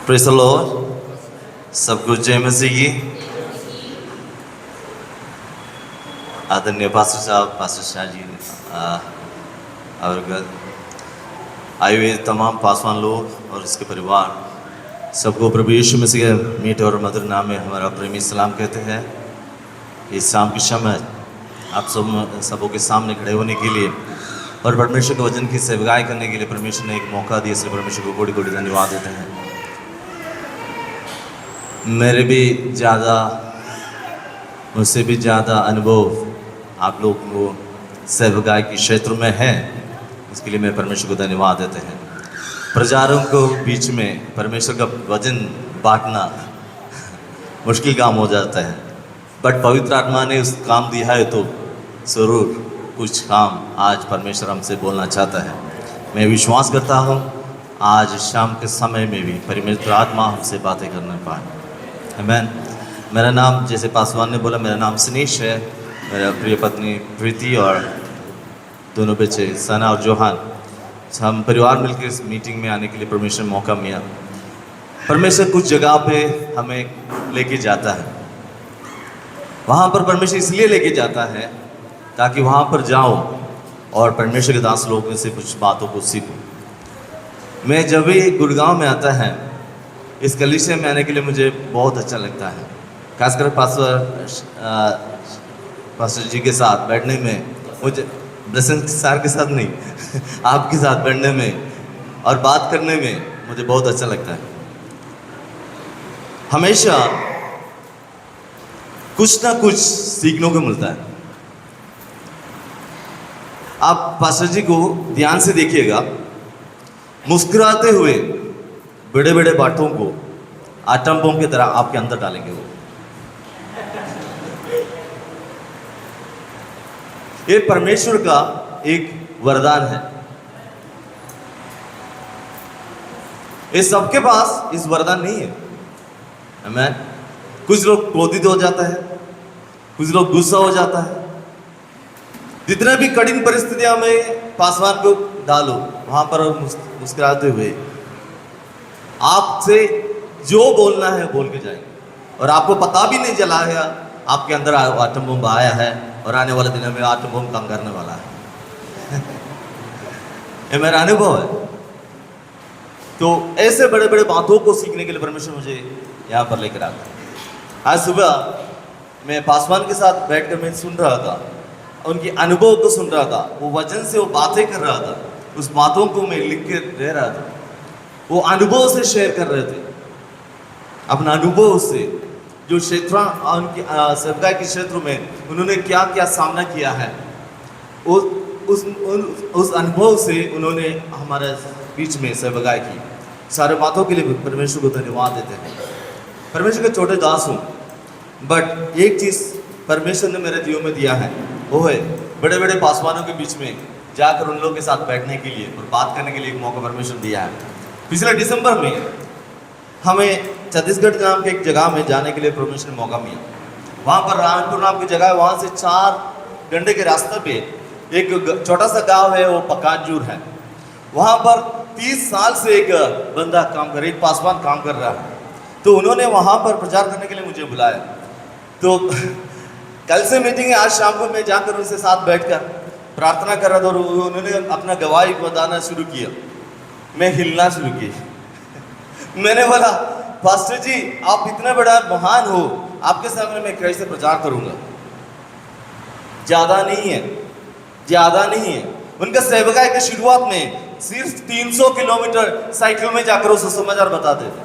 Praise the Lord. सबको जय मसीह की। आदरणीय पास्टर साहब, पास्टर शाह जी और आए हुए तमाम पासवान लोग और इसके परिवार, सबको प्रभु यीशु मसीह के मीठे और मधुर नाम में हमारा प्रेमी सलाम कहते हैं। इस शाम की समय आप सबों के सामने खड़े होने के लिए और परमेश्वर के वचन की सेवकाई करने के लिए परमेश्वर ने एक मौका दिया, इसलिए परमेश्वर को कोटि कोटि धन्यवाद देते हैं। मेरे भी मुझसे भी ज़्यादा अनुभव आप लोग को सेवकाई के क्षेत्र में है, इसके लिए मैं परमेश्वर को धन्यवाद देते हैं। प्रचारों को बीच में परमेश्वर का वचन बांटना मुश्किल काम हो जाता है, बट पवित्र आत्मा ने उस काम दिया है तो ज़रूर कुछ काम आज परमेश्वर हमसे बोलना चाहता है। मैं विश्वास करता हूँ आज शाम के समय में भी परमेश्वर आत्मा हमसे बातें करने पाए। आमीन। मेरा नाम, जैसे पासवान ने बोला, मेरा नाम सनीश है। मेरा प्रिय पत्नी प्रीति और दोनों बच्चे सना और जोहान, हम परिवार मिलकर इस मीटिंग में आने के लिए परमेश्वर ने मौका मिला। परमेश्वर कुछ जगह पे हमें लेके जाता है, वहाँ पर परमेश्वर इसलिए लेके जाता है ताकि वहाँ पर जाओ और परमेश्वर के दास लोगों से कुछ बातों को सीखो। मैं जब भी गुड़गांव में आता है, इस कलीसिया में आने के लिए मुझे बहुत अच्छा लगता है, खासकर पास्टर जी के साथ बैठने में, मुझे ब्लेसिंग सर के साथ नहीं आपके साथ बैठने में और बात करने में मुझे बहुत अच्छा लगता है। हमेशा कुछ ना कुछ सीखने को मिलता है। आप पास्टर जी को ध्यान से देखिएगा, मुस्कुराते हुए बड़े बड़े बातों को आटम बम की तरह आपके अंदर डालेंगे वो। ये परमेश्वर का एक वरदान है। ये सबके पास इस वरदान नहीं है। आमीन। कुछ लोग क्रोधित हो जाता है, कुछ लोग गुस्सा हो जाता है। जितने भी कठिन परिस्थितियां में पासवान को डालो, वहां पर मुस्कुराते हुए आपसे जो बोलना है बोल के जाएंगे, और आपको पता भी नहीं चला है आपके अंदर आटम बम आया है और आने वाले दिनों में आटम बम काम करने वाला है। ये मेरा अनुभव है। तो ऐसे बड़े बड़े बातों को सीखने के लिए परमेश्वर मुझे यहाँ पर लेकर आता है। आज सुबह मैं पासवान के साथ बैठकर मैं सुन रहा था, उनके अनुभव को सुन रहा था, वो वचन से वो बातें कर रहा था, उस बातों को मैं लिख के रह रहा था। वो अनुभव से शेयर कर रहे थे, अपना अनुभव से, जो क्षेत्र उनकी सेवकाई के क्षेत्र में उन्होंने क्या क्या सामना किया है, उस अनुभव से उन्होंने हमारे बीच में सेवकाई की। सारे बातों के लिए परमेश्वर को धन्यवाद देते हैं। परमेश्वर के छोटे दास हूँ, बट एक चीज़ परमेश्वर ने मेरे जीवन में दिया है, वो है बड़े बड़े पासवानों के बीच में जाकर उन लोगों के साथ बैठने के लिए और बात करने के लिए एक मौका परमेश्वर दिया है। पिछले दिसंबर में हमें छत्तीसगढ़ नाम के एक जगह में जाने के लिए परमेश्वर ने मौका मिला। वहाँ पर रामपुर नाम की जगह है, वहाँ से 4 घंटे के रास्ते पे एक छोटा सा गांव है, वो पकाजूर है। वहाँ पर 30 साल से एक बंदा काम कर, एक पासवान काम कर रहा है। तो उन्होंने वहाँ पर प्रचार करने के लिए मुझे बुलाया। तो कल से मीटिंग है, आज शाम को मैं जाकर उनसे साथ बैठकर प्रार्थना कर रहा था और उन्होंने अपना गवाही बताना शुरू किया। मैं हिलना शुरू किया। मैंने बोला, पास्टर जी आप इतना बड़ा महान हो, आपके सामने मैं कैसे प्रचार करूंगा। ज़्यादा नहीं है। उनका सेवकाई के शुरुआत में सिर्फ 300 किलोमीटर साइकिल में जाकर वो सुसमाचार बताते थे।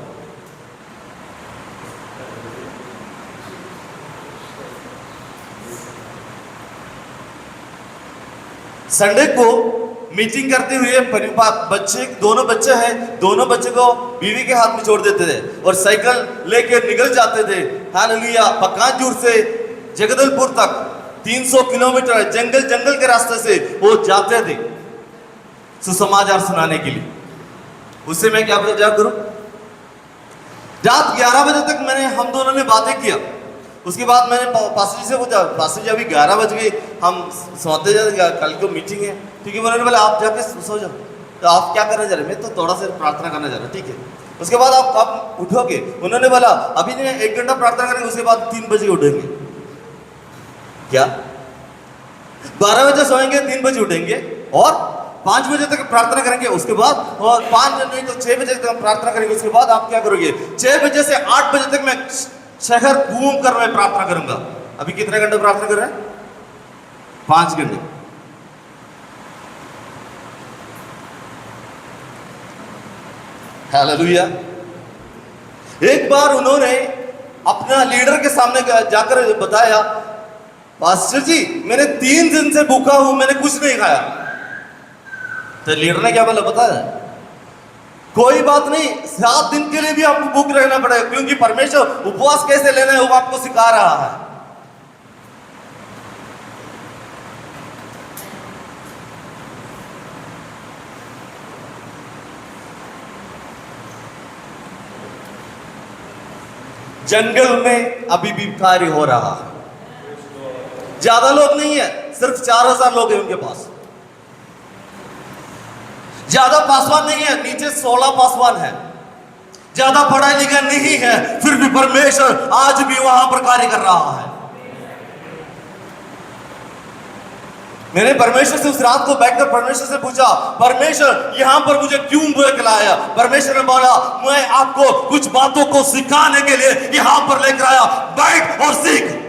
संडे को मीटिंग करते हुए बच्चे, दोनों बच्चे हैं, दोनों बच्चे को बीवी के हाथ में छोड़ देते थे और साइकिल लेकर निकल जाते थे। हालेलुया। पकाजूर से जगदलपुर तक 300 किलोमीटर जंगल के रास्ते से वो जाते थे सुसमाचार सुनाने के लिए। उससे मैं क्या प्रचार करूं? रात 11 बजे तक हम दोनों ने बातें किया। उसके बाद मैंने पास्टर जी से पूछा, पास्टर जी अभी 11 बज गए, हम सोते जाते, कल को मीटिंग है। ठीक है, उन्होंने बोला आप जाके सो जाओ। तो आप क्या करने जा रहे? मैं तो थोड़ा सा प्रार्थना करने जा रहा हूँ, ठीक है। उसके बाद आप उठोगे? उन्होंने बोला अभी नहीं 1 घंटा प्रार्थना करेंगे, उसके बाद 3 बजे उठेंगे। क्या 12 बजे सोएंगे, 3 बजे उठेंगे और 5 बजे तक प्रार्थना करेंगे, उसके बाद और 5 नहीं तो 6 बजे तक प्रार्थना करेंगे, उसके बाद आप क्या करोगे? 6 बजे से 8 बजे तक मैं शहर घूम कर मैं प्रार्थना करूंगा। अभी कितने घंटे प्रार्थना कर रहे हैं? 5 घंटे। हालेलुया। एक बार उन्होंने अपना लीडर के सामने जाकर बताया, पास्टर जी मैंने 3 दिन से भूखा हूं, मैंने कुछ नहीं खाया। तो लीडर ने क्या बोला पता है? कोई बात नहीं, 7 दिन के लिए भी आपको भूख रहना पड़ेगा, क्योंकि परमेश्वर उपवास कैसे लेना है वो आपको सिखा रहा है। जंगल में अभी भी कार्य हो रहा है। ज्यादा लोग नहीं है, सिर्फ 4000 लोग हैं उनके पास। ज्यादा पासवान नहीं है, नीचे 16 पासवान है। ज्यादा पढ़ा लिखा नहीं है, फिर भी परमेश्वर आज भी वहां पर कार्य कर रहा है। मैंने परमेश्वर से उस रात को बैठकर परमेश्वर से पूछा, परमेश्वर यहां पर मुझे क्यों बुलाया? परमेश्वर ने बोला, मैं आपको कुछ बातों को सिखाने के लिए यहां पर लेकर आया, बैठ और सीख।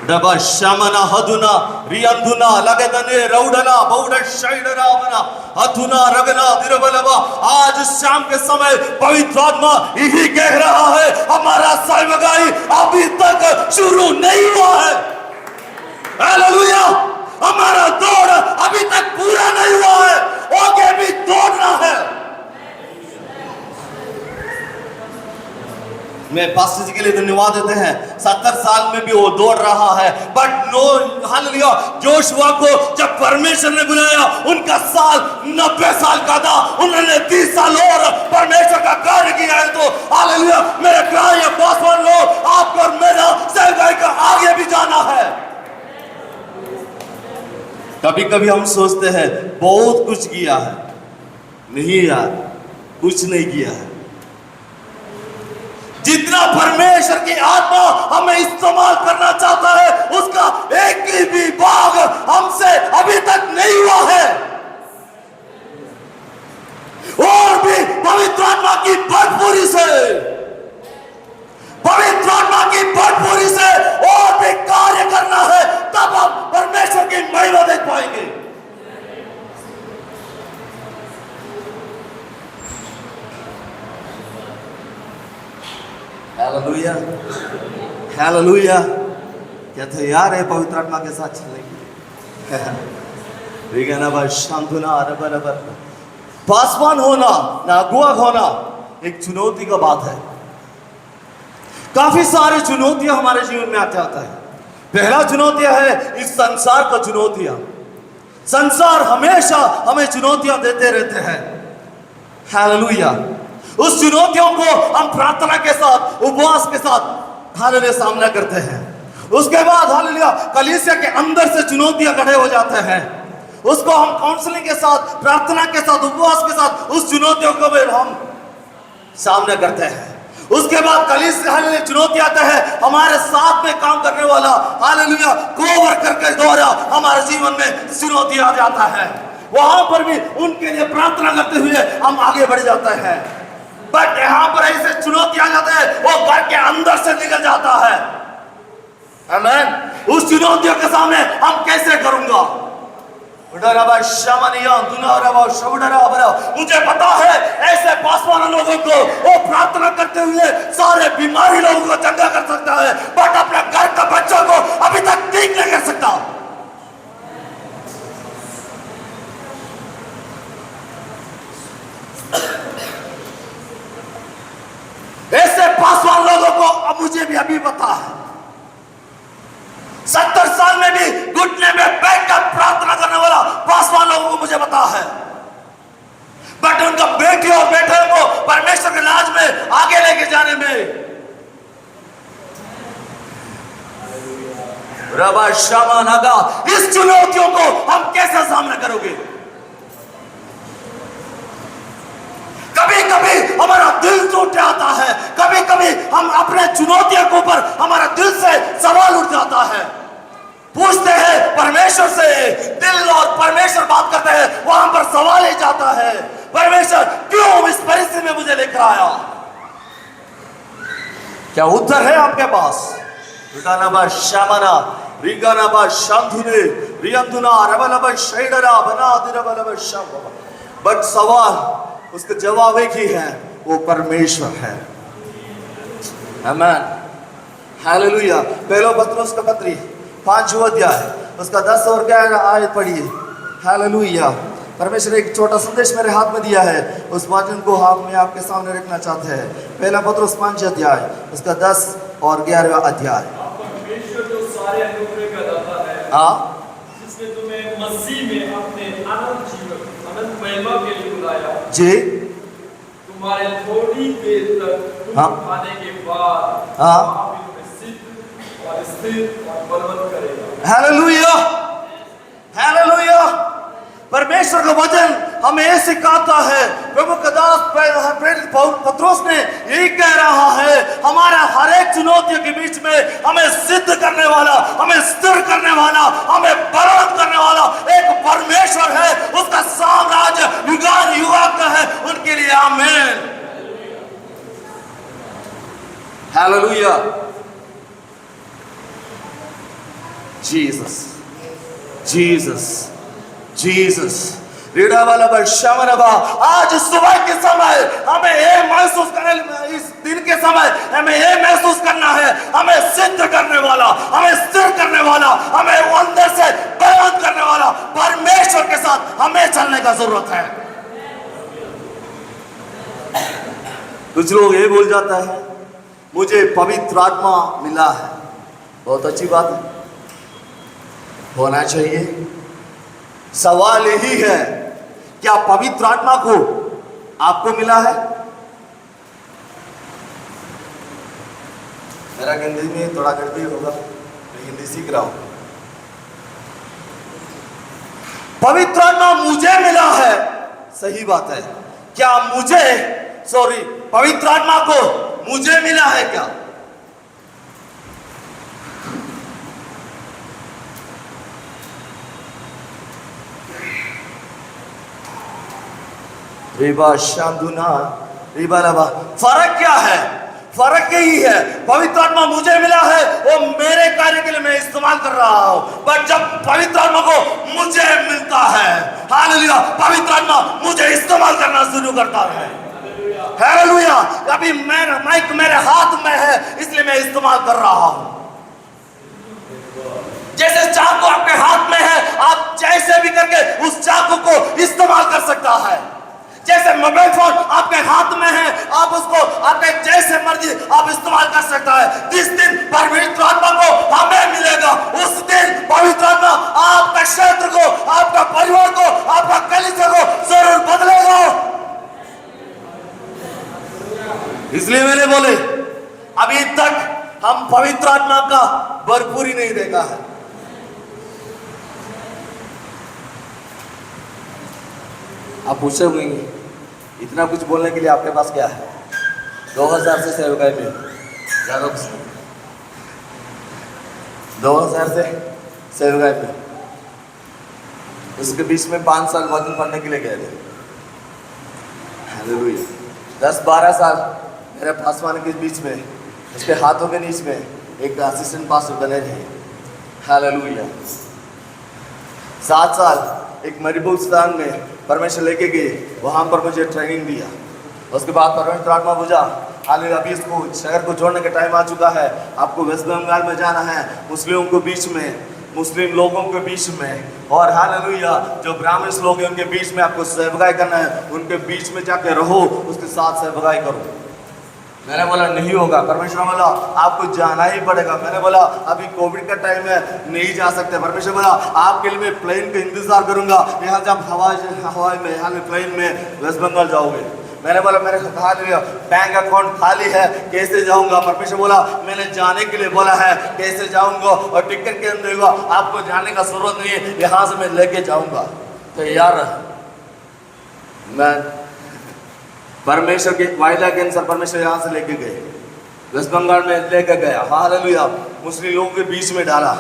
डबा शमना हदुना रियंधुना लगदने रौडना बौड शैडना बना हथुना रगना दिरबलवा। आज शाम के समय पवित्र आत्मा यही कह रहा है, हमारा सेवकाई अभी तक शुरू नहीं हुआ है। हालेलुया। हमारा दौड़ अभी तक पूरा नहीं हुआ है, आगे भी दौड़ना है। मैं पास्टर जी के लिए धन्यवाद देते हैं, 70 साल में भी वो दौड़ रहा है, बट नो हालेलुया। जोशुआ को जब परमेश्वर ने बुलाया, उनका साल 90 साल का था, उन्होंने 30 साल और परमेश्वर का कार्य किया है। तो हालेलुया मेरे प्यारे पासवान लोग, आपको और मेरा सेवकाई का आगे भी जाना है। कभी कभी हम सोचते हैं बहुत कुछ किया है, नहीं यार, कुछ नहीं किया है। जितना परमेश्वर की आत्मा हमें इस्तेमाल करना चाहता है, उसका एक भी भाग हमसे अभी तक नहीं हुआ है। और भी पवित्र आत्मा की भरपूरी से, पवित्र आत्मा की भरपूरी से और भी कार्य करना है, तब हम परमेश्वर की महिमा देख पाएंगे। Hallelujah, hallelujah. क्या तैयार है पवित्र आत्मा के साथ चलने के? पासवान होना, नागुआ होना एक चुनौती का बात है। काफी सारी चुनौतियां हमारे जीवन में आता है। पहला चुनौती है इस संसार का चुनौतियां। संसार हमेशा हमें चुनौतियां देते रहते हैं। हालेलुया। उस चुनौतियों को हम प्रार्थना के साथ, उपवास के साथ हालेलुया सामना करते हैं। उसके बाद हालेलुया कलीसिया के अंदर से चुनौतियां खड़े हो जाते हैं, उसको हम काउंसलिंग के साथ, प्रार्थना के साथ, उपवास के साथ उस चुनौतियों को भी हम सामना करते हैं। उसके बाद कलीसिया हालेलुया चुनौती आता है, हमारे साथ में काम करने वाला हालेलुया कोवर्कर के द्वारा हमारे जीवन में चुनौती आ जाता है। वहां पर भी उनके लिए प्रार्थना करते हुए हम आगे बढ़ जाते हैं। बट यहां पर ऐसे चुनौती आ जाते हैं, वो घर के अंदर से निकल जाता है। आमीन। उस चुनौतियों के सामने हम कैसे करूंगा? मुझे पता है ऐसे पासवान लोगों को वो प्रार्थना करते हुए सारे बीमारी लोगों को चंगा कर सकता है, बट अपने घर के बच्चों को अभी तक ठीक नहीं कर सकता। ऐसे पासवान लोगों को अब मुझे भी अभी पता है, 70 साल में भी घुटने में बैठकर प्रार्थना करने वाला पासवान लोगों को मुझे पता है, बट उनका बेटे और बेटे को परमेश्वर के राज में आगे लेके जाने में रबा शमा नगा, इस चुनौतियों को हम कैसे सामना करोगे? दिल टूट जाता है। कभी कभी हम अपने चुनौतियों के ऊपर हमारा दिल से सवाल उठ जाता है, पूछते हैं परमेश्वर से, दिल और परमेश्वर बात करते हैं, वहां पर सवाल ही जाता है, परमेश्वर क्यों इस परिस्थिति में मुझे लेकर आया? क्या उत्तर है आपके पास? रिगानाबा शामना, रिगानाबा शांधुने, रियंधुना रबलबा शैडरा बना दिरबलबा शाम। बट सवाल, उसका जवाब एक ही है, वो परमेश्वर है। आमीन, हालेलुया। पहला पत्रुस का पत्री 5वां अध्याय उसका 10 और 11 आयत पढ़िए। हालेलुया। परमेश्वर एक छोटा संदेश मेरे हाथ में दिया है, उस वचन को मैं आपके सामने रखना चाहते हैं। पहला पत्रुस 5 अध्याय उसका 10 और 11 अध्याय। परमेश्वर जो सारे अनुग्रह का दाता है, जिसने तुम्हें मसीह में अपने अनंत जीवन, अनंत महिमा के लिए बुलाया जी, तुम्हारे थोड़ी देर तक दुख खाने के बाद आप इनमें सिद्ध और स्थिर और बलवन्त करेगा। Hallelujah, hallelujah. परमेश्वर का वचन हमें ये सिखाता है, प्रभु का दास पत्रुस ने यही कह रहा है, हमारा हर एक चुनौतियों के बीच में हमें सिद्ध करने वाला, हमें स्थिर करने वाला, हमें बलवन्त करने वाला एक परमेश्वर है। उसका साम्राज्य युगान युग का है। उनके लिए आमीन, हालेलुया। Jesus, Jesus, Jesus. आज सुबह के समय हमें ये महसूस करने, इस दिन के समय हमें ये महसूस करना है, हमें सिद्ध करने वाला, हमें स्थिर करने वाला, हमें अंदर से बलवन्त करने वाला परमेश्वर के साथ हमें चलने का जरूरत है। कुछ लोग ये बोल जाता है, मुझे पवित्र आत्मा मिला है। बहुत अच्छी बात है, होना चाहिए। सवाल यही है, क्या पवित्र आत्मा को आपको मिला है? मेरा हिंदी में थोड़ा गड़बड़ी होगा, मैं हिंदी सीख रहा हूं। पवित्र आत्मा मुझे मिला है, सही बात है। क्या पवित्र आत्मा को मुझे मिला है क्या? फर्क क्या है? फर्क यही है, पवित्र आत्मा मुझे मिला है, वो मेरे कार्य के लिए मैं इस्तेमाल कर रहा हूं। पर जब पवित्र आत्मा को मुझे मिलता है, हालेलुया, पवित्र आत्मा मुझे इस्तेमाल करना शुरू करता है। हालेलुया। अभी मेरा माइक मेरे हाथ में है, इसलिए मैं इस्तेमाल कर रहा हूं। जैसे चाकू आपके हाथ में है, आप जैसे भी करके उस चाकू को इस्तेमाल कर सकता है। जैसे मोबाइल फोन आपके हाथ में है, आप उसको आपके जैसे मर्जी आप इस्तेमाल कर सकता है। जिस दिन पवित्र आत्मा को हमें मिलेगा, उस दिन पवित्र आत्मा आपका क्षेत्र को, आपका परिवार को, आपका कलीसिया को जरूर बदलेगा। इसलिए मैंने बोले, अभी तक हम पवित्र आत्मा का भरपूरी नहीं देखा है। आप पूछे होंगे, इतना कुछ बोलने के लिए आपके पास क्या है? 2000 से सेवकाई में ज्यादा कुछ नहीं, 2000 से सेवकाई में, उसके बीच में 5 साल वचन पढ़ने के लिए गए थे। हालेलुया। 10-12 साल मेरे पासवान के बीच में, उसके हाथों के नीचे में एक असिस्टेंट पास्टर बने थे। हालेलुया। 7 साल एक मरुस्थान में परमेश्वर लेके गए, वहाँ पर मुझे ट्रेनिंग दिया। उसके बाद परमेश्वर आत्मा बुझा, हालेलुया, अभी इसको शहर को छोड़ने का टाइम आ चुका है, आपको वेस्ट बंगाल में जाना है, मुस्लिमों के बीच में, मुस्लिम लोगों के बीच में, और हालेलुया जो ब्राह्मण लोग हैं उनके बीच में आपको सेवकाई करना है, उनके बीच में जाके रहो, उसके साथ सेवकाई करो। मैंने बोला नहीं होगा। परमेश्वर बोला आपको जाना ही पड़ेगा। मैंने बोला अभी कोविड का टाइम है, नहीं जा सकते। परमेश्वर बोला आपके लिए मैं प्लेन का इंतजार करूंगा, यहाँ जब हवाई में, यहाँ प्लेन में वेस्ट बंगाल जाओगे। मैंने बोला मेरे कहा बैंक अकाउंट खाली है, कैसे जाऊंगा? परमेश्वर बोला मैंने जाने के लिए बोला है, कैसे जाऊंगा? और टिकट के अंदर आपको जाने का जरूरत नहीं है, यहाँ से मैं लेके जाऊंगा। तो यार मैं परमेश्वर के वायदा के अनुसार परमेश्वर यहाँ से लेके गए, वेस्ट बंगाल में लेकर गया, हालेलुया, मुस्लिम लोगों के बीच में डाला।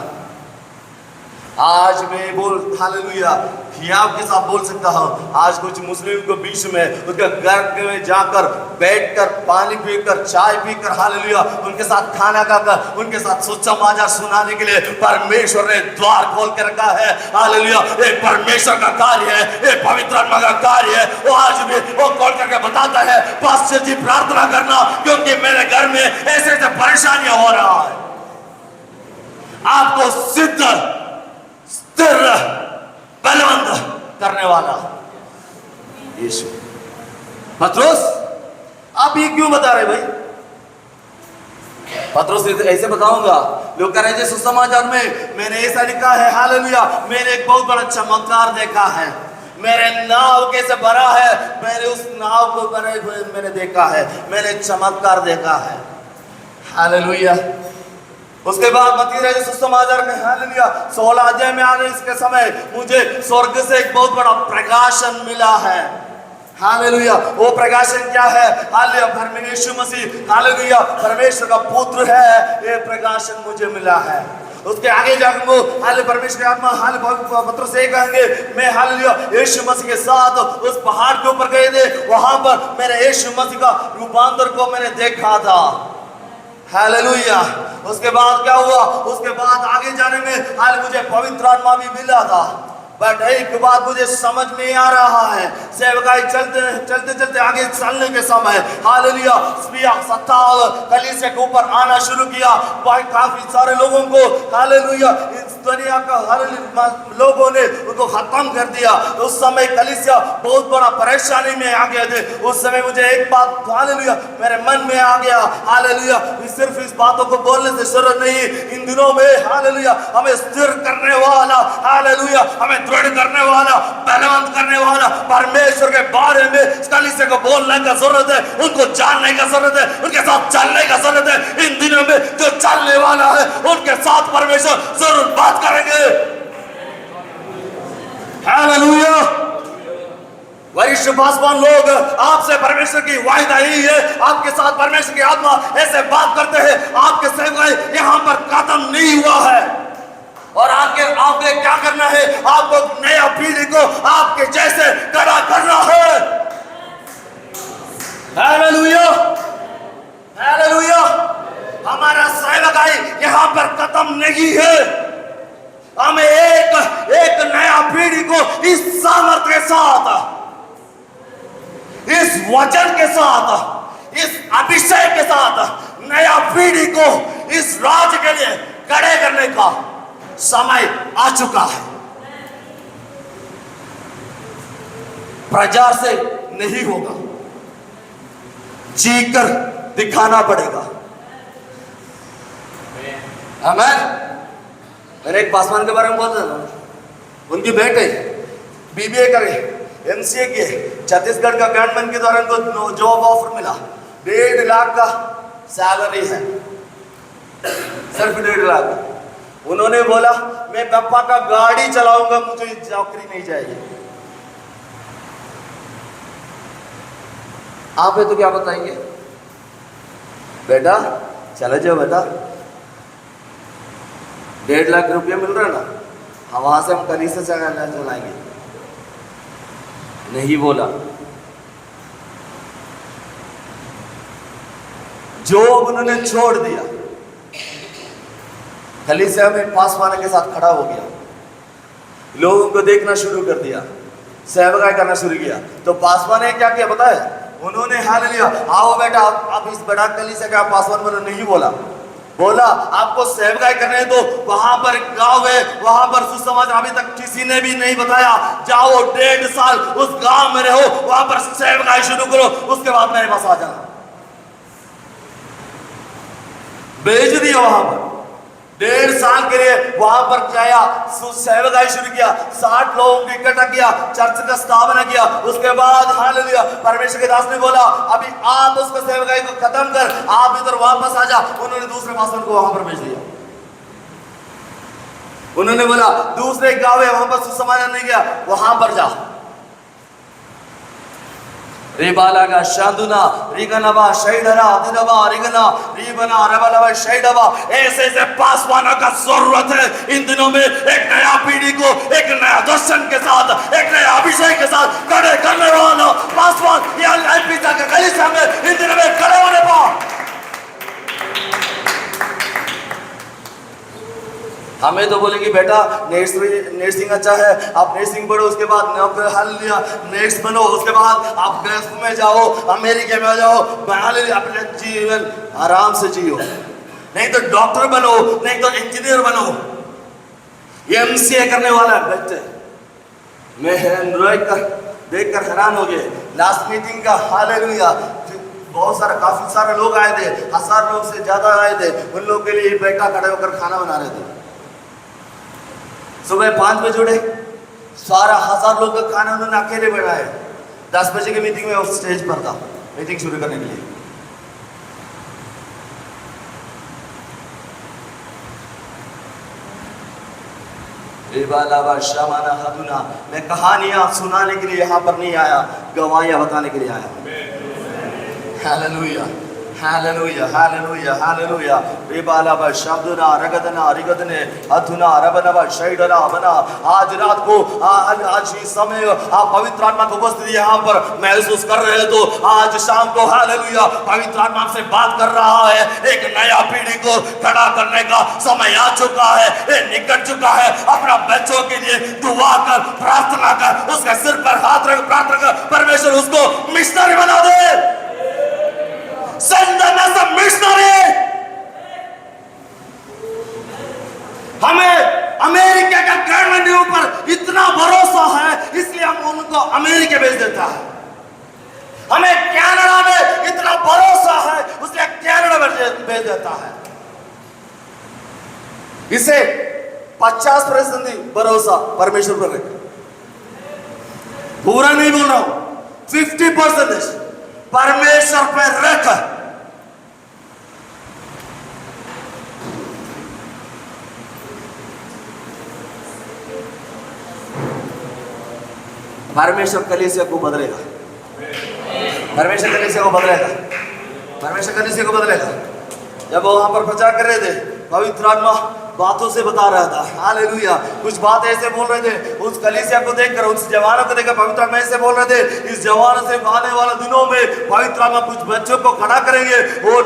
आज मैं बोल हालेलुया हियाव के साथ बोल सकता हूँ, आज कुछ मुस्लिम के बीच में उसके घर में जाकर बैठकर पानी पीकर चाय पीकर हालेलुया उनके साथ खाना खाकर उनके साथ सुसमाचार सुनाने के लिए परमेश्वर ने द्वार खोल के रखा है। हालेलुया, ये परमेश्वर का कार्य है, ये पवित्र आत्मा का कार्य है। वो आज भी वो खोल करके बताता है, पास्टर जी प्रार्थना करना क्योंकि मेरे घर में ऐसे ऐसे परेशानियां हो रहा है। आपको सिद्ध स्थिर बलवंत करने वाला यीशु। पतरस आप ये क्यों बता रहे भाई? पतरस ऐसे बताऊंगा, लोग कह रहे हैं सुसमाचार में मैंने ऐसा लिखा है, हालेलुया मैंने एक बहुत बड़ा चमत्कार देखा है, मेरे नाव कैसे भरा है, मैंने उस नाव को भरे हुए मैंने देखा है, मैंने चमत्कार देखा है, हालेलुया। उसके बाद मत्ती रचित सुसमाचार में हालेलुया 16 अध्याय में आने इसके समय मुझे स्वर्ग से एक बहुत बड़ा प्रकाशन मिला है। हालेलुया, वो प्रकाशन क्या है? हालेलुया परमेश्वर यीशु मसीह हालेलुया परमेश्वर का पुत्र है, ये प्रकाशन मुझे मिला है। उसके आगे जाकर वो हाले परमेश्वर की आत्मा हाले पतरस से कहेंगे, मैं हालेलुया यीशु मसीह के साथ उस पहाड़ के ऊपर गए थे, वहां पर मेरे यीशु मसीह का रूपांतर को मैंने देखा था। हालेलुया। उसके बाद क्या हुआ? उसके बाद आगे जाने में हाल मुझे पवित्र आत्मा भी मिला था। बट एक बात मुझे समझ में आ रहा है, सेवकाई चलते चलते चलते आगे चलने के समय हालेलुया सत्ताव कलीसिया के ऊपर आना शुरू किया। काफी सारे लोगों को हालेलुया इस दुनिया का हालेलुया लोगों ने उनको खत्म कर दिया। उस समय कलीसिया बहुत बड़ा परेशानी में आ गए थे। उस समय मुझे एक बात हालेलुया मेरे मन में आ गया, हालेलुया सिर्फ इस बातों को बोलने से जरूरत नहीं, इन दिनों में हालेलुया हमें स्थिर करने वाला, हालेलुया हमें दृढ़ करने वाला, बलवंत करने वाला परमेश्वर के बारे में कलीसिया को बोलने का जरूरत है, उनको जानने का जरूरत है, उनके साथ चलने का जरूरत है। इन दिनों में जो चलने वाला है उनके साथ परमेश्वर जरूर बात करेंगे। हालेलुया। वरिष्ठ पासवान लोग आपसे परमेश्वर की वायदा ही है, आपके साथ परमेश्वर की आत्मा ऐसे बात करते हैं, आपके सेवक यहाँ पर खत्म नहीं हुआ है और आपके क्या करना है? आपको नया पीढ़ी को आपके जैसे खड़ा करना है। Hallelujah hallelujah. हमारा सेवकाई यहाँ पर खत्म नहीं है, हमें एक नया पीढ़ी को इस सामर्थ्य के साथ, इस वचन के साथ, इस अभिषेक के साथ नया पीढ़ी को इस राज्य के लिए खड़े करने का समय आ चुका है। प्रचार से नहीं होगा, जीकर दिखाना पड़ेगा। आमीन। मैंने एक पासवान के बारे में बोलता था, उनकी बेटे बीबीए करे, एमसीए किए, छत्तीसगढ़ का गवर्नमेंट के द्वारा उनको जॉब ऑफर मिला, 1.5 लाख का सैलरी है, सिर्फ 1.5 लाख। उन्होंने बोला मैं पापा का गाड़ी चलाऊंगा, मुझे नौकरी नहीं चाहिए। आप है तो क्या बताएंगे? बेटा चले जाओ बेटा, 1.5 लाख रुपया मिल रहा ना, हम वहां से हम कलीसिया से चलाएंगे। नहीं बोला। जो उन्होंने छोड़ दिया, कलीसिया में पासवान के साथ खड़ा हो गया, लोगों को देखना शुरू कर दिया, सेवकाई करना शुरू किया। तो पासवान ने क्या किया पता है? उन्होंने हालेलुया आओ बेटा आप इस बड़ा कलीसिया का पासवान बनो, नहीं बोला। बोला आपको सेवकाई करने दो, वहां पर गांव है, वहां पर सुसमाचार अभी तक किसी ने भी नहीं बताया, जाओ 1.5 साल उस गांव में रहो, वहां पर सेवकाई शुरू करो, उसके बाद मेरे पास आ जाना। भेज दिया वहां पर, 1.5 साल के लिए वहां पर गया, सेवकाई शुरू किया, 60 लोगों को इकट्ठा किया, चर्च का स्थापना किया। उसके बाद हालेलुया परमेश्वर के दास ने बोला अभी आप उसको सेवकाई को खत्म कर, आप इधर वापस आ जा। उन्होंने दूसरे पासवान को वहां पर भेज दिया। उन्होंने बोला दूसरे गांव है वहां पर सुसमाचार नहीं गया, वहां पर जा। Ribalaga Shanduna, Riganava, Shaidara, Dinava, Rigana, Ribana, Rabalava, Shaidava, ऐसे ऐसे पासवानों का जरूरत है इन दिनों में। एक नया पीढ़ी को एक नया दर्शन के साथ, एक नया अभिषेक के साथ खड़े करने वाला पासवान या एलपीजा के कलीसिया में इन दिनों में खड़े होने पा। हमें तो बोलेंगे बेटा नर्सिंग अच्छा है, आप नर्सिंग पढ़ो, उसके बाद हालेलुया नेक्स्ट बनो, उसके बाद आप गल्फ में जाओ, अमेरिका में जाओ, हालेलुया अपने जीवन आराम से जियो। नहीं तो डॉक्टर बनो, नहीं तो इंजीनियर बनो, एमसीए करने वाला बच्चे। मैं देखकर हैरान हो गए लास्ट मीटिंग का। हालेलुया बहुत सारा काफी सारे लोग आए थे, 1000 लोग से ज्यादा आए थे। उन लोगों के लिए बेटा खड़े होकर खाना बना रहे थे। सुबह 5 बजे उठे, सारा 1000 लोग का खाना उन्होंने अकेले बनाया। 10 बजे की मीटिंग में वो स्टेज पर था मीटिंग शुरू करने के लिए। मैं कहानियां सुनाने के लिए यहाँ पर नहीं आया, गवाहियां बताने के लिए आया। Hallelujah hallelujah hallelujah hallelujah. रिबालाबा शब्दना रगदना रिगदने अधुना रबनबा शैडना बना। आज रात को आज इस समय आप पवित्र आत्मा की उपस्थिति यहाँ पर महसूस कर रहे हो तो आज शाम को हालेलुया पवित्र आत्मा से बात कर रहा है। एक नया पीढ़ी को खड़ा करने का समय आ चुका है, ये निकट चुका है। अपना बच्चों के लिए दुआ कर, प्रार्थना कर, उसके सिर पर हाथ रख, प्रार्थना कर, परमेश्वर उसको मिशनरी बना दे। Send them as a missionary. हमें अमेरिका का गवर्नमेंट के ऊपर इतना भरोसा है, इसलिए हम उनको अमेरिका भेज देता है। हमें कनाडा में इतना भरोसा है, उसलिए कनाडा भेज देता है। इसे 50% भरोसा परमेश्वर पर है। पूरा नहीं बोल रहा हूं, 50% परमेश्वर पर रख। परमेश्वर कलीसिया को बदलेगा, परमेश्वर कलीसिया को बदलेगा, परमेश्वर कलीसिया को बदलेगा। जब वो वहां पर प्रचार कर रहे थे, पवित्र आत्मा बातों से बता रहा था। हालेलुया कुछ बात ऐसे बोल रहे थे, उस कलीसिया को देखकर, उस जवानों को देखकर पवित्र आत्मा ऐसे बोल रहे थे, इस जवानों से आने वाले दिनों में पवित्र आत्मा कुछ बच्चों को खड़ा करेंगे और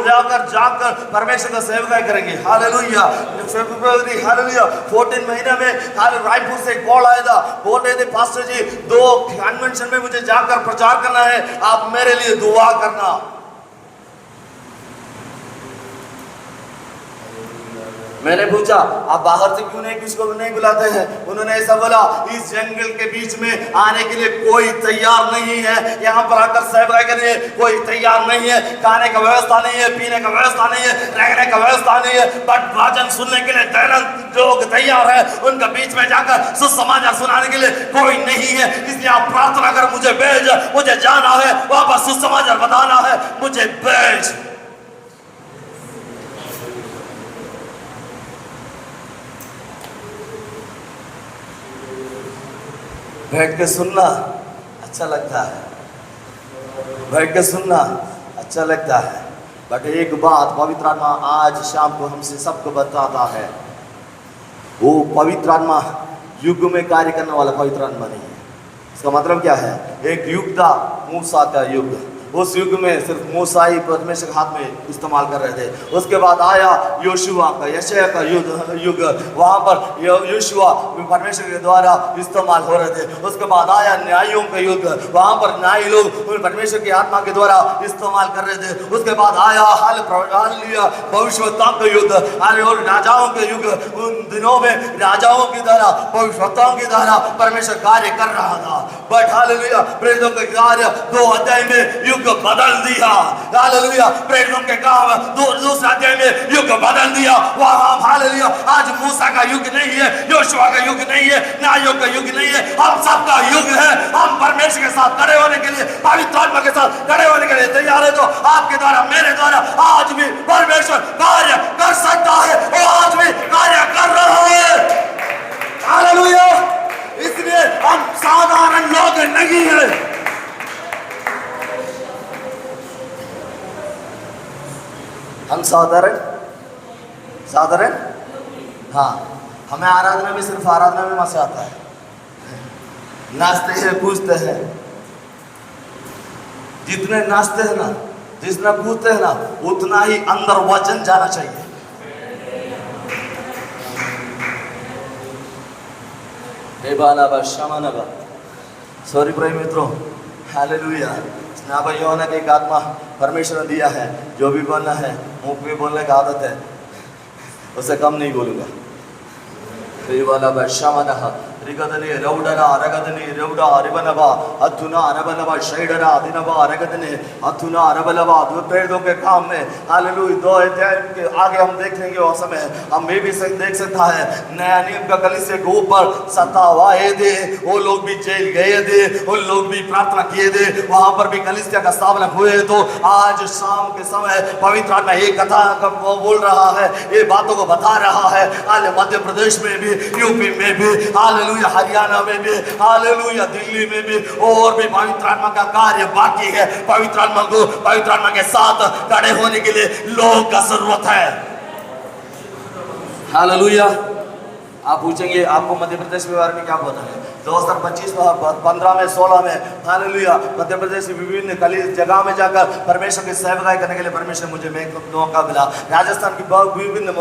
जाकर परमेश्वर का सेवकाई करेंगे। हालेलुया फरवरी हालेलुया 14 महीने में रायपुर से कॉल आया था, बोल रहे थे पास्टर जी 2 कन्वेंशन में मुझे जाकर प्रचार करना है, आप मेरे लिए दुआ करना। मैंने पूछा आप बाहर से क्यों नहीं किसको नहीं बुलाते हैं? उन्होंने ऐसा बोला, इस जंगल के बीच में आने के लिए कोई तैयार नहीं है, यहाँ पर आकर सेवकाई करने के लिए कोई तैयार नहीं है। खाने का व्यवस्था नहीं है, पीने का व्यवस्था नहीं है, रहने का व्यवस्था नहीं है, बट भजन सुनने के लिए लोग तैयार है। उनका बीच में जाकर सुसमाचार सुनाने के लिए कोई नहीं है, इसलिए आप प्रार्थना कर मुझे भेज, मुझे जाना है वहां पर सुसमाचार बताना है, मुझे भेज। बैठ के सुनना अच्छा लगता है, बैठ के सुनना अच्छा लगता है, बट एक बात पवित्र आत्मा आज शाम को हमसे सबको बताता है, वो पवित्र आत्मा युग में कार्य करने वाला पवित्र आत्मा नहीं है। इसका मतलब क्या है? एक युग था मूसा का युग, उस युग में सिर्फ मूसा ही परमेश्वर के हाथ में इस्तेमाल कर रहे थे। उसके बाद आया योशुआ का, यशायाह का युग, वहाँ पर योशुआ परमेश्वर के द्वारा इस्तेमाल हो रहे थे। उसके बाद आया न्यायियों का युग, वहाँ पर न्यायी लोग परमेश्वर की आत्मा के द्वारा इस्तेमाल कर रहे थे। उसके बाद आया भविष्यवक्ताओं का युग, और राजाओं के युग। उन दिनों में राजाओं की द्वारा, भविष्यवक्ताओं की द्वारा परमेश्वर कार्य कर रहा था। बट हालेलुया प्रेरितों के कार्य 2 अध्याय में युग बदल दिया। हालेलुया प्रेरितों के काम दूसरे अध्याय में युग बदल दिया। वहां हालेलुया आज मूसा का युग नहीं है, योशुआ का युग नहीं है, न्यायों का युग नहीं है, हम सबका युग है। हम परमेश्वर के साथ खड़े होने के लिए, पवित्र आत्मा के साथ खड़े होने के लिए तैयार है। तो आपके द्वारा, मेरे द्वारा आज भी परमेश्वर कार्य कर सकता है, वो आज भी कार्य कर रहा है। हालेलुया इसलिए हम साधारण लोग नहीं है। हम साधारण साधारण, हाँ, हमें आराधना में सिर्फ आराधना में मजा आता है, नाचते हैं कूदते हैं। जितने नाचते हैं ना, जितना कूदते हैं ना, उतना ही अंदर वचन जाना चाहिए। सॉरी प्रिय मित्रों, हालेलुया। स्नापक यूहन्ना के एक आत्मा परमेश्वर ने दिया है, जो भी बोलना है मुंह पे बोलने का आदत है, उससे कम नहीं बोलूँगा। रिगदने रौडना अरगदने रौडा अरबनबा अथुना अरबनबा शैडना अदिनबा अरगदने अथुना अरबलबा। दोपहर के काम में हालेलुया 2 अध्याय के आगे हम देख लेंगे वो समय हम भी देख सकता है। नया नियम का कलीसिया के ऊपर सतावाए थे, वो लोग भी जेल गए थे, उन लोग भी प्रार्थना किए थे, वहां पर भी कलीसिया का स्थापना हुए। तो आज शाम के समय पवित्र आत्मा एक कथा बोल रहा है, ये बातों को बता रहा है। आज मध्य प्रदेश में भी, यूपी में भी, हालेलुया, हरियाणा में भी, हालेलुया, दिल्ली में भी, और भी पवित्र आत्मा का कार्य बाकी है। पवित्र आत्मा के साथ खड़े होने के लिए लोग का जरूरत है। हालेलुया। आप पूछेंगे आपको मध्य प्रदेश के बारे में क्या पता है? 2025 15 में 16 में हालेलुया मध्य प्रदेश की विभिन्न जगह में जाकर परमेश्वर की सेवकाई करने के लिए परमेश्वर मुझे मौका मिला। राजस्थान की विभिन्न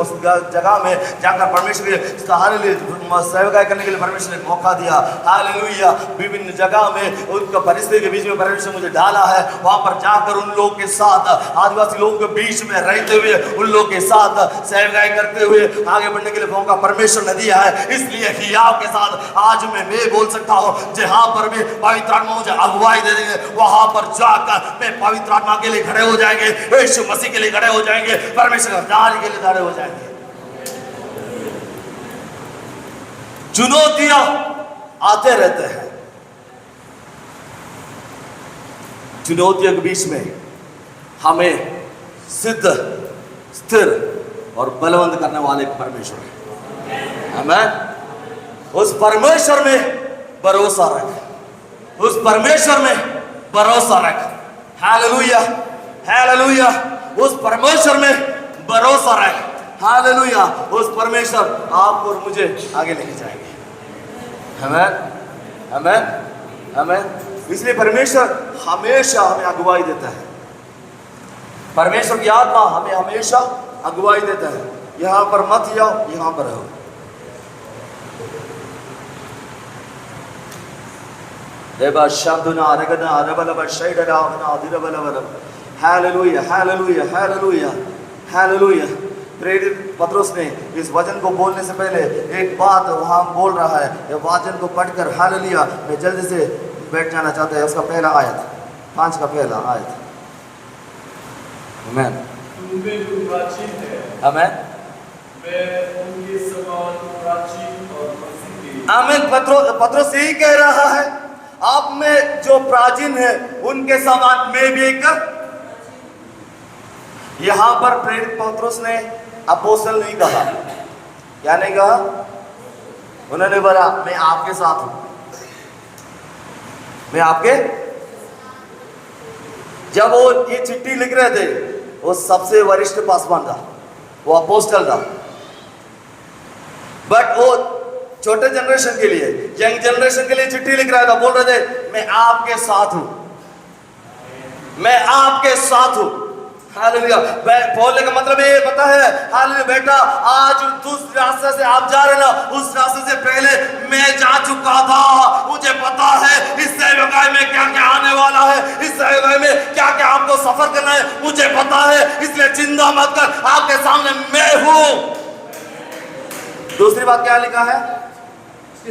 जगह में जाकर परमेश्वर की हालेलुया सेवकाई करने के लिए परमेश्वर ने मौका दिया। हालेलुया विभिन्न जगह में उनका परिस्थिति के बीच में परमेश्वर मुझे डाला है। वहां पर जाकर उन लोगों के साथ, आदिवासी लोगों के बीच में रहते हुए, उन लोगों के साथ सेवकाई करते हुए आगे बढ़ने के लिए मौका परमेश्वर ने दिया है। इसलिए ही आपके साथ आज मैं बोल सकता हूं, जहां पर भी पवित्र आत्मा मुझे अगुवाई दे देंगे, वहां पर जाकर मैं पवित्र आत्मा के लिए खड़े हो जाएंगे, यीशु मसीह के लिए खड़े हो जाएंगे, परमेश्वर के लिए खड़े हो जाएंगे। चुनौतियां आते रहते हैं, चुनौतियों के बीच में हमें सिद्ध, स्थिर और बलवंत करने वाले परमेश्वर है। आमीन। उस परमेश्वर में भरोसा रख, उस परमेश्वर में भरोसा रख। Hallelujah, hallelujah. उस परमेश्वर में भरोसा रख। हालेलुया। उस परमेश्वर आपको और मुझे आगे लेके जाएंगे। आमीन, आमीन, आमीन। इसलिए परमेश्वर हमेशा हमें अगुवाई देता है। परमेश्वर की आत्मा हमें हमेशा अगुवाई देता है। यहां पर मत जाओ, यहां पर रहो। Hallelujah, hallelujah, hallelujah, hallelujah. प्रेरित पतरस ने इस वचन को बोलने से पहले एक बात वहां बोल रहा है। ये वचन को पढ़कर हालेलुया मैं जल्दी से बैठ जाना चाहता है। उसका पहला आयत, 5 का पहला आयत। आमीन, आमीन। आमीन। पतरस यही कह रहा है, आप में जो प्राचीन है उनके समान मैं भी एक। यहां पर प्रेरित पतरस ने अपोस्तल नहीं कहा। क्या नहीं कहा? उन्होंने बोला मैं आपके साथ हूं, मैं आपके। जब वो ये चिट्ठी लिख रहे थे, वो सबसे वरिष्ठ पासवान था, वो अपोस्तल था। बट वो छोटे जनरेशन के लिए, यंग जनरेशन के लिए चिट्ठी लिख रहा था, बोल रहे थे मैं आपके साथ हूं, मैं आपके साथ हूं। हालेलुया। बोलने का मतलब ये पता है, हालेलुया बेटा, आज जिस रास्ते से आप जा रहे ना, उस रास्ते से पहले मैं जा चुका था। मुझे पता है इस सेवकाई में क्या क्या आने वाला है, इस सेवकाई में क्या क्या आपको सफर करना है, मुझे पता है। इसलिए चिंता मत कर, आपके सामने मैं हूं। दूसरी बात क्या लिखा है?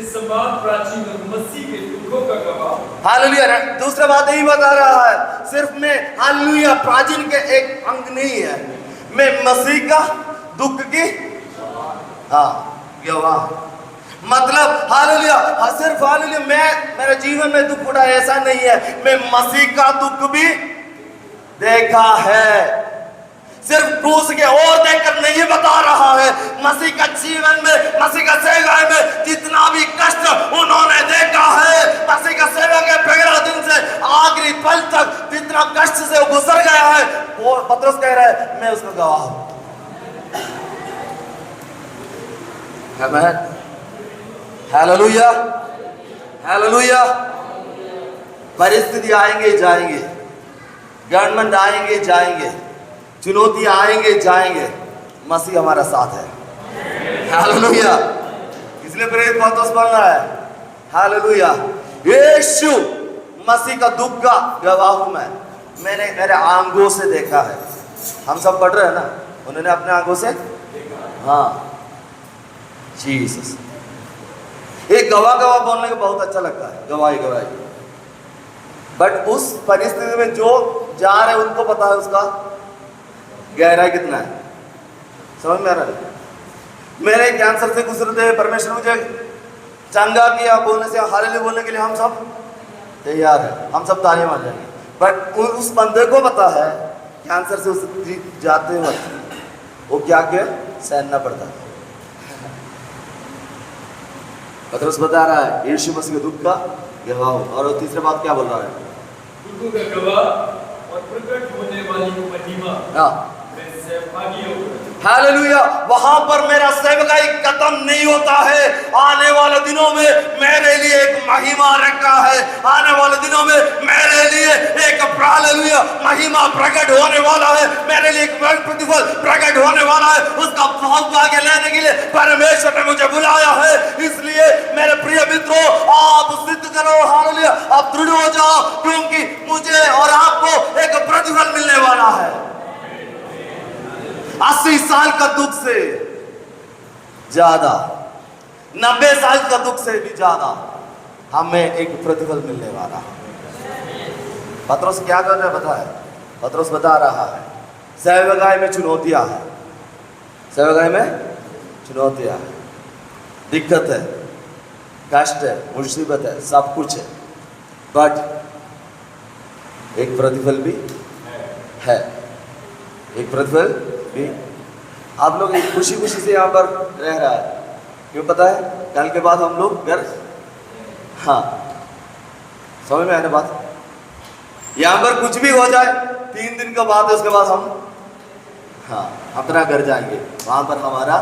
समान प्राचीन मसीह के दुखों का गवाह। हालेलुया। दूसरा बात यही बता रहा है, सिर्फ मैं हालेलुया प्राचीन के एक अंग नहीं है, मैं मसीह का दुख की गवाह। मतलब हालेलुया, सिर्फ हालेलुया मैं मेरे जीवन में दुख उठाया ऐसा नहीं है, मैं मसीह का दुख भी देखा है। सिर्फ क्रूस के और देखकर नहीं बता रहा है, मसीह का जीवन में, मसीह का सेवकाई में जितना भी कष्ट उन्होंने देखा है, मसीह का सेवा के पहला दिन से आखिरी पल तक जितना कष्ट से वो गुजर गया है, वो पतरस कह रहा है मैं उसका गवाह हूं। आमीन, हालेलुया, हालेलुया। परिस्थिति आएंगे जाएंगे, गवर्नमेंट आएंगे जाएंगे, चुनौती आएंगे जाएंगे, मसीह हमारा साथ है। हालेलुया। इसलिए प्रेरित पौलुस बोल रहा है हालेलुया, यीशु मसीह का दुख का गवाह हूं मैं, मैंने मेरे आंखों से देखा है। हम सब पढ़ रहे हैं ना, उन्होंने अपने आंखों से, हाँ जीसस। एक गवाह गवाह बोलने को बहुत अच्छा लगता है, गवाही गवाही, बट उस परिस्थिति में जो जा रहे हैं उनको पता है उसका गहराई कितना है। समझ में आ रहा है? मेरे कैंसर से गुजर थे, परमेश्वर मुझे चंगा किया बोलने से, हालेलुया बोलने के लिए हम सब तैयार है, हम सब तालियां मार जाएंगे। बट उस बंदे को पता है कैंसर से उस जाते वक्त वो क्या क्या सहना पड़ता है। पतरस बता रहा है यीशु मसीह के दुख का गवाह हो। और तीसरी बात क्या बोल रहा है? दुखों का गवाह और प्रकट होने वाली महिमा में सहभागी हो। हालेलुया। वहां पर मेरा सेवकाई खत्म नहीं होता है, आने वाले दिनों में मेरे लिए एक महिमा रखा है, आने वाले दिनों में मेरे लिए एक हालेलुया महिमा प्रकट होने वाला है, मेरे लिए एक प्रतिफल प्रकट होने वाला है। उसका भाग्य लेने के लिए परमेश्वर ने मुझे बुलाया है। इसलिए मेरे प्रिय मित्रों, आप सिद्ध करो, हालेलुया, आप दृढ़ हो जाओ, क्योंकि मुझे और आपको एक प्रतिफल मिलने वाला है। 80 साल का दुख से ज्यादा, 90 साल का दुख से भी ज्यादा हमें एक प्रतिफल मिलने वाला है। पतरस क्या कर रहा है पता है? पतरस बता रहा है सेवकाई में चुनौतियां है, सेवकाई में चुनौतियां है, दिक्कत है, कष्ट है, मुसीबत है, सब कुछ है, बट एक प्रतिफल भी है, एक प्रतिफल भी। आप लोग एक खुशी खुशी से यहाँ पर रह रहा है, क्यों पता है? कल के बाद हम लोग घर, हाँ समझ में आने बात, यहाँ पर कुछ भी हो जाए 3 दिन का बाद है, उसके बाद हम हाँ अपना घर जाएंगे, वहां पर हमारा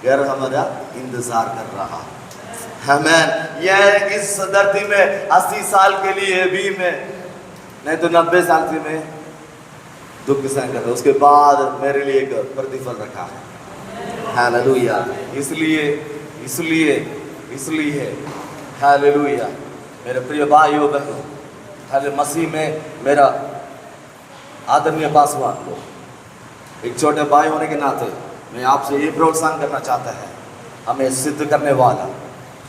घर हमारा इंतजार कर रहा। हमें यह इस धरती में 80 साल के लिए भी में नहीं तो 90 साल के में दुख सहन करता, उसके बाद मेरे लिए एक प्रतिफल रखा है। हालेलुया। इसलिए इसलिए इसलिए हालेलुया मेरे प्रिय भाइयों बहनों, हाले मसीह में मेरा आदरणीय पासवान को एक छोटे भाई होने के नाते मैं आपसे ये प्रोत्साहन करना चाहता है, हमें सिद्ध करने वाला,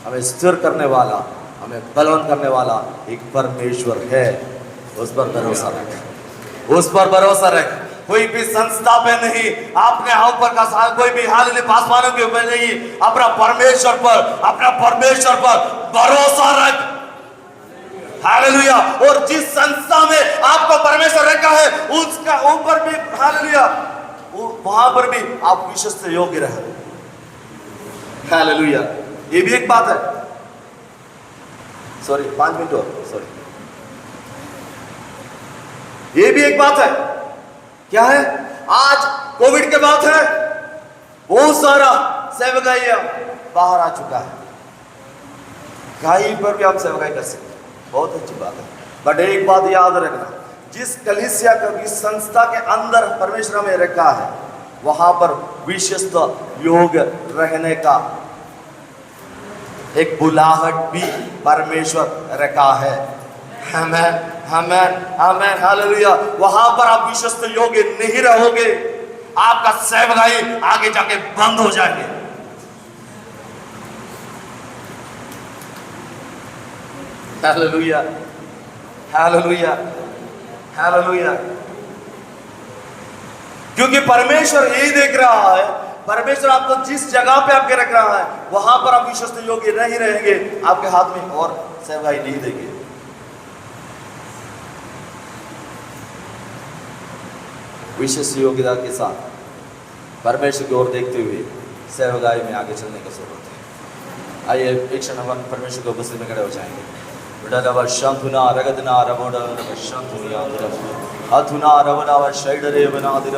हमें स्थिर करने वाला, हमें बलवान करने वाला एक परमेश्वर है। उस पर भरोसा रखें, उस पर भरोसा रख। कोई भी संस्था पे नहीं, आपने ऊपर का कोई भी हाल पासवानों के ऊपर नहीं, अपना परमेश्वर पर भरोसा रख। हालेलुया। और जिस संस्था में आपको परमेश्वर रखा है उसका ऊपर भी हालेलुया, वहां पर भी आप विश्वस्त योग्य रहे। हालेलुया। ये भी एक बात है, सॉरी 5 मिनट और, सॉरी, ये भी एक बात है। क्या है? आज कोविड के बाद है, बहुत सारा सेवकाई बाहर आ चुका है, कहीं पर भी आप सेवकाई कर सकते हैं, बहुत अच्छी बात है। बट एक बात याद रखना, जिस कलीसिया का, इस संस्था के अंदर परमेश्वर में रखा है, वहां पर विश्वस्त योग रहने का एक बुलाहट भी परमेश्वर रखा है। हमें हमें हालेलुया। वहां पर आप विश्वस्त योग्य नहीं रहोगे, आपका सेवकाई आगे जाके बंद हो जाएंगे। Hallelujah, hallelujah, hallelujah. क्योंकि परमेश्वर यही देख रहा है, परमेश्वर आपको जिस जगह पे आपके रख रहा है वहां पर आप विश्वस्त योग्य नहीं रहेंगे, आपके हाथ में और सेवकाई नहीं देंगे। विशेष योग्यता के साथ परमेश्वर की ओर देखते हुए सेवकाई में आगे चलने की जरूरत है। आइए एक क्षण हम परमेश्वर के उपस्थिति में खड़े हो जाएंगे। शांतुना रगदना रबोडा शांतुना अधुना रवनाव शैडरे वनादिर